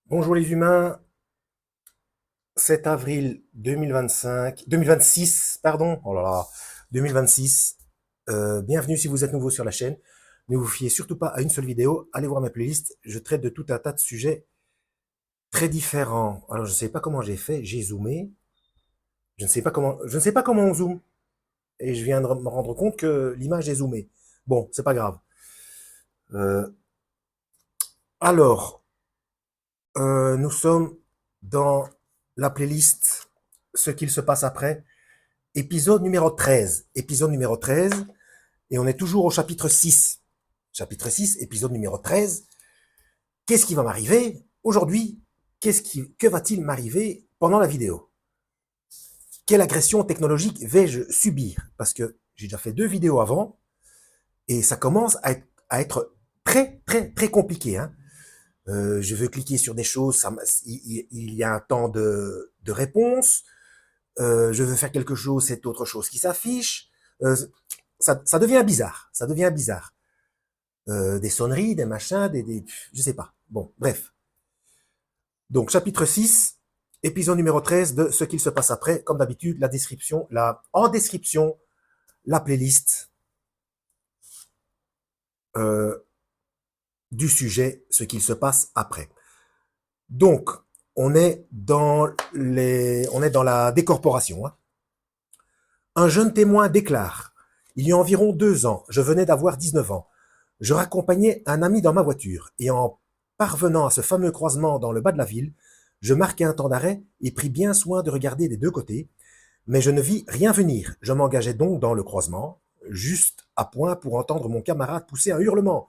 Bonjour les humains, 7 avril 2026, pardon, oh là là, 2026. Bienvenue si vous êtes nouveau sur la chaîne. Ne vous fiez surtout pas à une seule vidéo, allez voir ma playlist, je traite de tout un tas de sujets très différents. Alors je ne sais pas comment j'ai fait, j'ai zoomé, je ne sais pas comment on zoome, et je viens de me rendre compte que l'image est zoomée. Bon, c'est pas grave. Euh, alors, nous sommes dans la playlist Ce qu'il se passe après. Épisode numéro 13. Épisode numéro 13. Et on est toujours au chapitre 6. Chapitre 6, épisode numéro 13. Qu'est-ce qui va m'arriver aujourd'hui? Que va-t-il m'arriver pendant la vidéo? Quelle agression technologique vais-je subir? Parce que j'ai déjà fait 2 vidéos avant et ça commence à être très, très, très compliqué. Hein. Je veux cliquer sur des choses, il y a un temps de réponse. Je veux faire quelque chose, c'est autre chose qui s'affiche. Euh, ça devient bizarre. Ça devient bizarre. Des sonneries, des machins, je sais pas. Bon, bref. Donc, chapitre 6, épisode numéro 13 de Ce qu'il se passe après. Comme d'habitude, en description, la playlist euh, du sujet, ce qu'il se passe après. Donc, on est dans la décorporation. Hein. Un jeune témoin déclare: il y a environ 2 ans, je venais d'avoir 19 ans. Je raccompagnais un ami dans ma voiture, et en parvenant à ce fameux croisement dans le bas de la ville, je marquai un temps d'arrêt et pris bien soin de regarder des deux côtés, mais je ne vis rien venir. Je m'engageai donc dans le croisement, juste à point pour entendre mon camarade pousser un hurlement.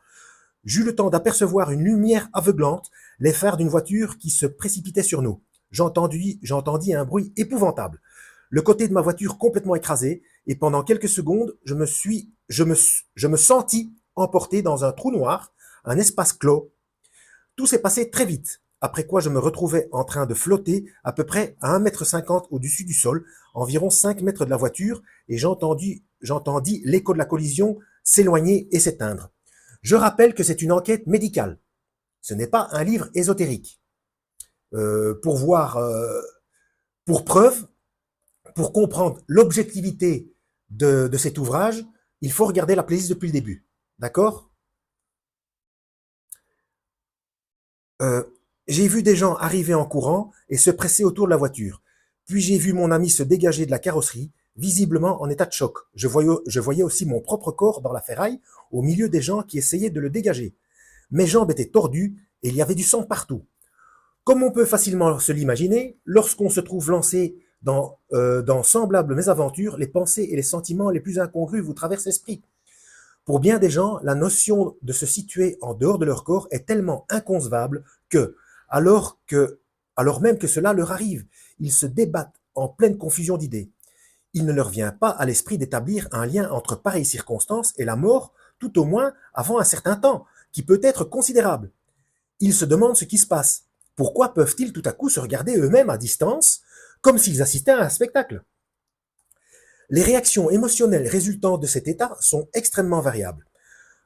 J'eus le temps d'apercevoir une lumière aveuglante, les phares d'une voiture qui se précipitait sur nous. J'entendis un bruit épouvantable. Le côté de ma voiture complètement écrasé, et pendant quelques secondes, je me sentis emporté dans un trou noir, un espace clos. Tout s'est passé très vite, après quoi je me retrouvais en train de flotter à peu près à 1,50 m au-dessus du sol, environ 5 mètres de la voiture, et j'entendis l'écho de la collision s'éloigner et s'éteindre. Je rappelle que c'est une enquête médicale. Ce n'est pas un livre ésotérique. Pour voir, pour preuve, pour comprendre l'objectivité de cet ouvrage, il faut regarder la playlist depuis le début. D'accord? euh, J'ai vu des gens arriver en courant et se presser autour de la voiture. Puis j'ai vu mon ami se dégager de la carrosserie, visiblement en état de choc. Je voyais aussi mon propre corps dans la ferraille, au milieu des gens qui essayaient de le dégager. Mes jambes étaient tordues et il y avait du sang partout. Comme on peut facilement se l'imaginer, lorsqu'on se trouve lancé dans semblables mésaventures, les pensées et les sentiments les plus incongrus vous traversent l'esprit. Pour bien des gens, la notion de se situer en dehors de leur corps est tellement inconcevable que, alors que, alors même que cela leur arrive, ils se débattent en pleine confusion d'idées. Il ne leur vient pas à l'esprit d'établir un lien entre pareilles circonstances et la mort, tout au moins avant un certain temps, qui peut être considérable. Ils se demandent ce qui se passe. Pourquoi peuvent-ils tout à coup se regarder eux-mêmes à distance, comme s'ils assistaient à un spectacle? Les réactions émotionnelles résultant de cet état sont extrêmement variables.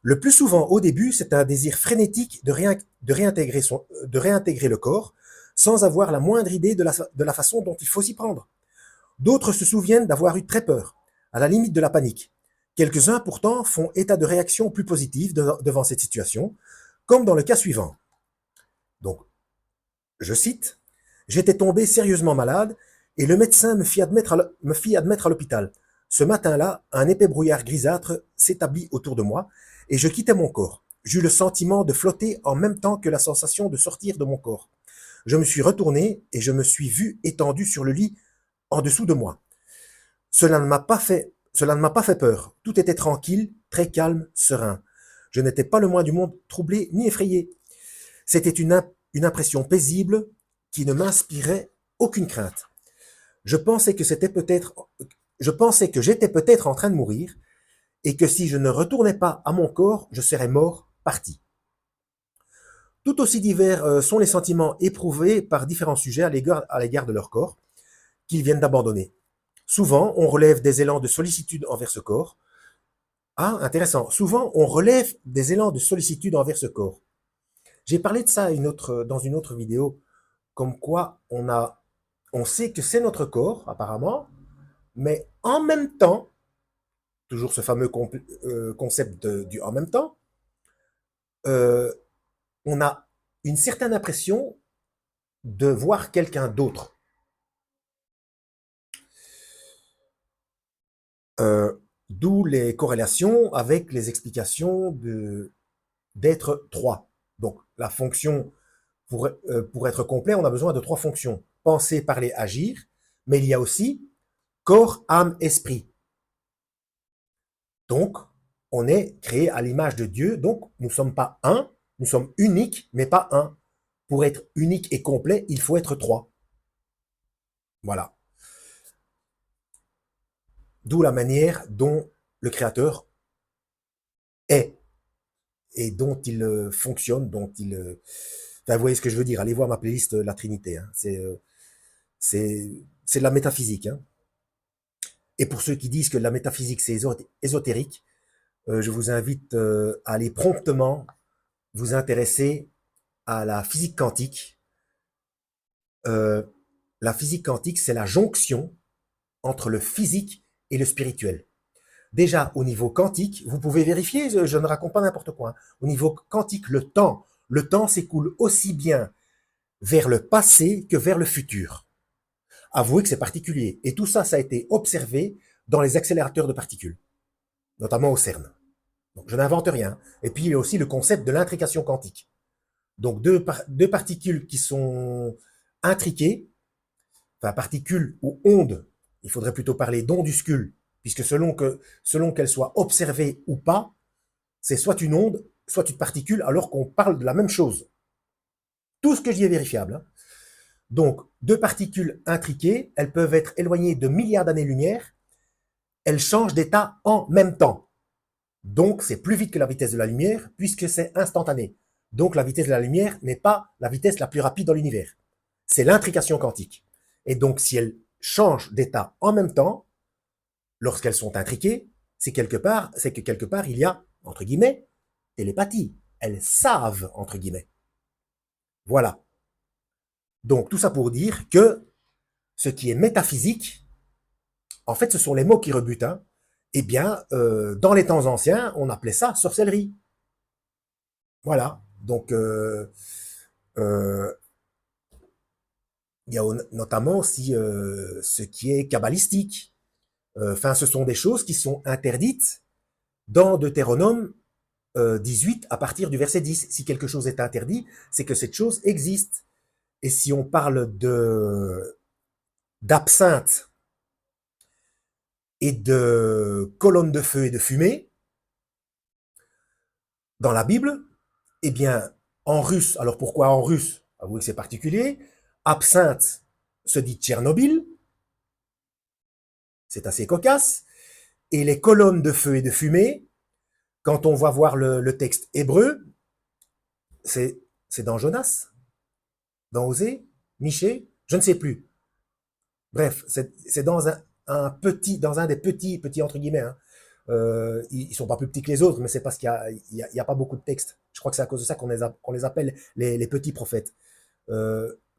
Le plus souvent, au début, c'est un désir frénétique de réintégrer le corps, sans avoir la moindre idée de la façon dont il faut s'y prendre. D'autres se souviennent d'avoir eu très peur, à la limite de la panique. Quelques-uns, pourtant, font état de réactions plus positives devant cette situation, comme dans le cas suivant. Donc, je cite, j'étais tombé sérieusement malade et le médecin me fit admettre à l'hôpital. Ce matin-là, un épais brouillard grisâtre s'établit autour de moi et je quittais mon corps. J'eus le sentiment de flotter en même temps que la sensation de sortir de mon corps. Je me suis retourné et je me suis vu étendu sur le lit en dessous de moi. Cela ne m'a pas fait peur. Tout était tranquille, très calme, serein. Je n'étais pas le moins du monde troublé ni effrayé. C'était une impression paisible qui ne m'inspirait aucune crainte. Je pensais que c'était peut-être, je pensais que j'étais peut-être en train de mourir et que si je ne retournais pas à mon corps, je serais mort, parti. Tout aussi divers sont les sentiments éprouvés par différents sujets à l'égard de leur corps qu'ils viennent d'abandonner. Souvent, on relève des élans de sollicitude envers ce corps. Ah, intéressant. Souvent, on relève des élans de sollicitude envers ce corps. J'ai parlé de ça dans une autre vidéo, comme quoi on sait que c'est notre corps, apparemment, mais en même temps, toujours ce fameux concept du en même temps, euh, on a une certaine impression de voir quelqu'un d'autre. D'où les corrélations avec les explications d'être trois. Donc la fonction, pour être complet, on a besoin de trois fonctions. Penser, parler, agir, mais il y a aussi corps, âme, esprit. Donc, on est créé à l'image de Dieu, donc nous ne sommes pas un, nous sommes uniques, mais pas un. Pour être unique et complet, il faut être trois. Voilà. D'où la manière dont le Créateur est et dont il fonctionne, dont il... Enfin, vous voyez ce que je veux dire. Allez voir ma playlist La Trinité. Hein. C'est de la métaphysique. Hein. Et pour ceux qui disent que la métaphysique, c'est ésotérique, je vous invite à aller promptement vous intéresser à la physique quantique. La physique quantique, c'est la jonction entre le physique et le spirituel. Déjà, au niveau quantique, vous pouvez vérifier, je ne raconte pas n'importe quoi. Hein. Au niveau quantique, le temps s'écoule aussi bien vers le passé que vers le futur. Avouez que c'est particulier. Et tout ça, ça a été observé dans les accélérateurs de particules, notamment au CERN. Donc, je n'invente rien. Et puis, il y a aussi le concept de l'intrication quantique. Donc, deux particules qui sont intriquées, enfin, particules ou ondes, il faudrait plutôt parler d'onduscules, puisque selon qu'elles soient observées ou pas, c'est soit une onde, soit une particule, alors qu'on parle de la même chose. Tout ce que je dis est vérifiable. Hein. Donc, deux particules intriquées, elles peuvent être éloignées de milliards d'années-lumière, elles changent d'état en même temps. Donc, c'est plus vite que la vitesse de la lumière, puisque c'est instantané. Donc, la vitesse de la lumière n'est pas la vitesse la plus rapide dans l'univers. C'est l'intrication quantique. Et donc, si elles changent d'état en même temps, lorsqu'elles sont intriquées, c'est que quelque part, il y a, entre guillemets, télépathie. Elles savent, entre guillemets. Voilà. Donc, tout ça pour dire que ce qui est métaphysique, en fait, ce sont les mots qui rebutent. Hein. Eh bien, dans les temps anciens, on appelait ça sorcellerie. Voilà. Donc, il y a notamment aussi ce qui est kabbalistique. Enfin, ce sont des choses qui sont interdites dans Deutéronome 18 à partir du verset 10. Si quelque chose est interdit, c'est que cette chose existe. Et si on parle d'absinthe et de colonnes de feu et de fumée, dans la Bible, eh bien, en russe, alors pourquoi en russe? Avouez que c'est particulier. Absinthe se dit Tchernobyl, c'est assez cocasse. Et les colonnes de feu et de fumée, quand on va voir le texte hébreu, c'est dans Jonas, dans Osée, Michée, je ne sais plus. Bref, c'est dans dans un des petits entre guillemets. Hein. Ils sont pas plus petits que les autres, mais c'est parce qu'il y a pas beaucoup de textes. Je crois que c'est à cause de ça qu'on les appelle les petits prophètes.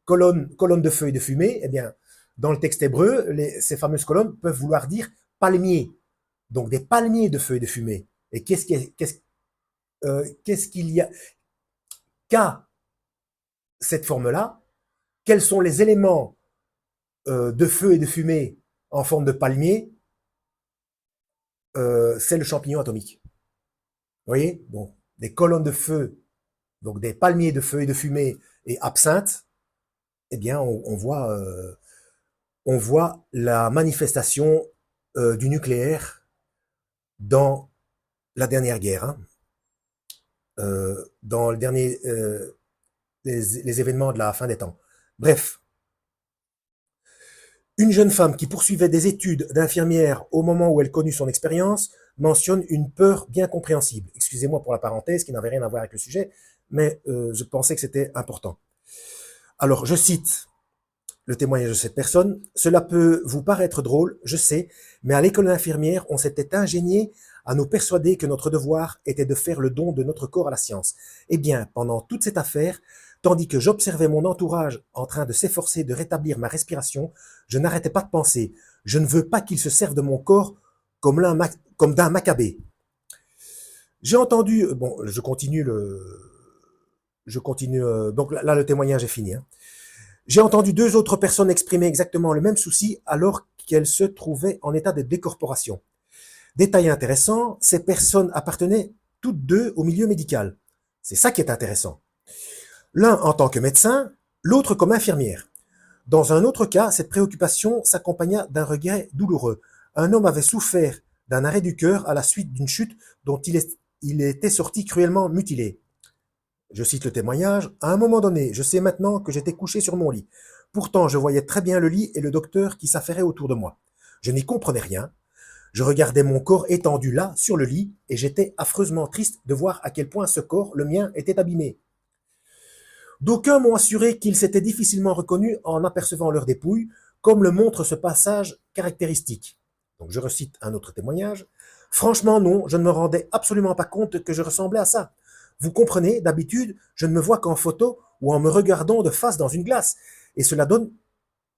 Colonne de feu et de fumée, eh bien, dans le texte hébreu, ces fameuses colonnes peuvent vouloir dire palmier. Donc des palmiers de feu et de fumée. Et qu'est-ce qu'il y a qu'à cette forme-là? Quels sont les éléments de feu et de fumée en forme de palmier? C'est le champignon atomique. Vous voyez? Donc, des colonnes de feu, donc des palmiers de feu et de fumée et absinthe, eh bien, on voit la manifestation du nucléaire dans la dernière guerre, hein, dans les événements de la fin des temps. Bref, une jeune femme qui poursuivait des études d'infirmière au moment où elle connut son expérience mentionne une peur bien compréhensible. Excusez-moi pour la parenthèse qui n'avait rien à voir avec le sujet, mais je pensais que c'était important. Alors, je cite le témoignage de cette personne. « Cela peut vous paraître drôle, je sais, mais à l'école d'infirmière, on s'était ingénié à nous persuader que notre devoir était de faire le don de notre corps à la science. Eh bien, pendant toute cette affaire, tandis que j'observais mon entourage en train de s'efforcer de rétablir ma respiration, je n'arrêtais pas de penser, je ne veux pas qu'ils se servent de mon corps comme d'un macabée. J'ai entendu, bon, donc là le témoignage est fini. Hein. J'ai entendu deux autres personnes exprimer exactement le même souci alors qu'elles se trouvaient en état de décorporation. Détail intéressant, ces personnes appartenaient toutes deux au milieu médical. C'est ça qui est intéressant. L'un en tant que médecin, l'autre comme infirmière. Dans un autre cas, cette préoccupation s'accompagna d'un regret douloureux. Un homme avait souffert d'un arrêt du cœur à la suite d'une chute dont il était sorti cruellement mutilé. Je cite le témoignage. À un moment donné, je sais maintenant que j'étais couché sur mon lit. Pourtant, je voyais très bien le lit et le docteur qui s'affairait autour de moi. Je n'y comprenais rien. Je regardais mon corps étendu là, sur le lit, et j'étais affreusement triste de voir à quel point ce corps, le mien, était abîmé. D'aucuns m'ont assuré qu'ils s'étaient difficilement reconnus en apercevant leurs dépouilles, comme le montre ce passage caractéristique. Donc je recite un autre témoignage. Franchement non, je ne me rendais absolument pas compte que je ressemblais à ça. Vous comprenez, d'habitude, je ne me vois qu'en photo ou en me regardant de face dans une glace, et cela donne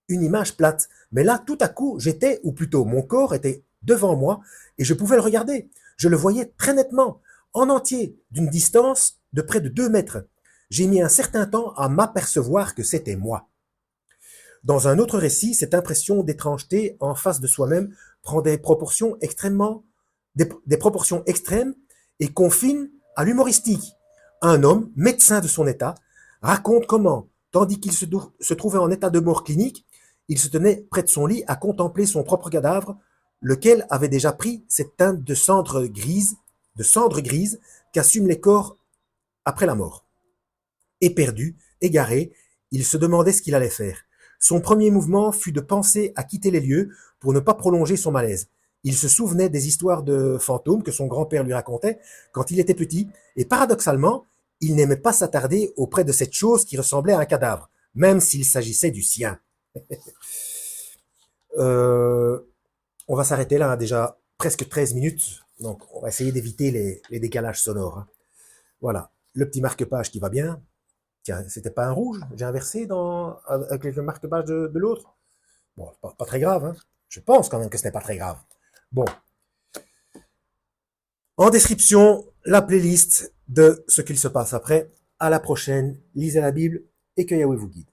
une image plate. Mais là, tout à coup, j'étais, ou plutôt mon corps était devant moi, et je pouvais le regarder. Je le voyais très nettement, en entier, d'une distance de près de 2 mètres. J'ai mis un certain temps à m'apercevoir que c'était moi. Dans un autre récit, cette impression d'étrangeté en face de soi-même prend des proportions des proportions extrêmes et confine à l'humoristique. Un homme, médecin de son état, raconte comment, tandis qu'il se trouvait en état de mort clinique, il se tenait près de son lit à contempler son propre cadavre, lequel avait déjà pris cette teinte de cendre grise qu'assument les corps après la mort. Éperdu, égaré, il se demandait ce qu'il allait faire. Son premier mouvement fut de penser à quitter les lieux pour ne pas prolonger son malaise. Il se souvenait des histoires de fantômes que son grand-père lui racontait quand il était petit, et paradoxalement, il n'aimait pas s'attarder auprès de cette chose qui ressemblait à un cadavre, même s'il s'agissait du sien. Euh, on va s'arrêter là, déjà presque 13 minutes, donc on va essayer d'éviter les décalages sonores. Hein. Voilà, le petit marque-page qui va bien. Tiens, c'était pas un rouge, j'ai inversé avec le marque-page de l'autre. Bon, pas très grave, hein. Je pense quand même que ce n'est pas très grave. Bon. En description, la playlist de ce qu'il se passe après. À la prochaine. Lisez la Bible et que Yahweh vous guide.